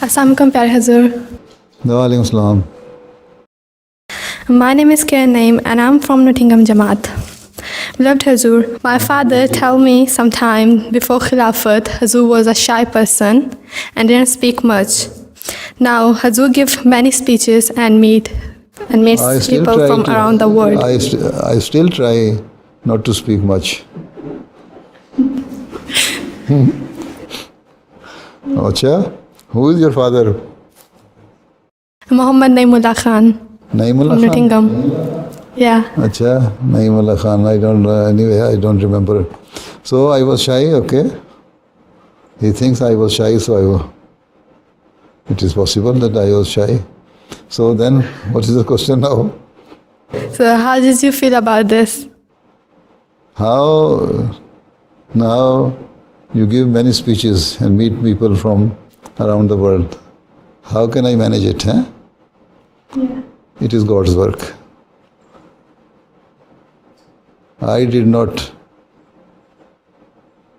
Assalamualaikum Pyare Huzoor. Waalaikum salam. My name is Kiran Naim and I'm from Nottingham Jamaat. Beloved Huzoor, my father told me sometime before khilafat, Huzoor was a shy person and didn't speak much. Now Huzoor gives many speeches and meets people from around the world. I still try not to speak much. Acha, who is your father? Muhammad Naimullah Khan Naimullah from Khan? Nottingham. Yeah. Acha, Naimullah Khan. Anyway, I don't remember. So I was shy, okay? He thinks I was shy, so it is possible that I was shy. So then, what is the question now? So how did you feel about this? How now you give many speeches and meet people from around the world. How can I manage it? Yeah. It is God's work. I did not,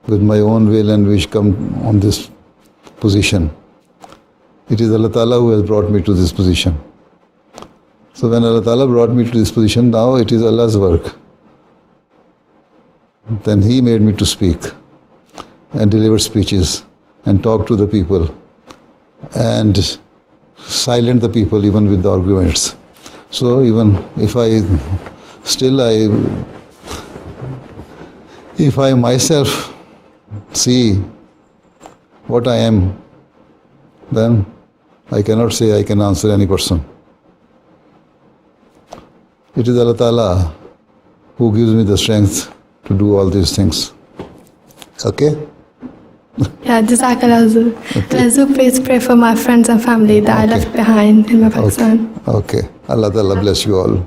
with my own will and wish, come on this position. It is Allah Ta'ala who has brought me to this position. So when Allah Ta'ala brought me to this position, now it is Allah's work. Then He made me to speak and deliver speeches and talk to the people and silent the people even with the arguments. So even if I myself see what I am, then I cannot say I can answer any person. It is Allah Ta'ala who gives me the strength to do all these things. Okay? Yeah, Jazakallah Huzoor. Okay. Huzoor, please pray for my friends and family that I left behind in my Pakistan. Okay. Allah Ta'ala bless you all.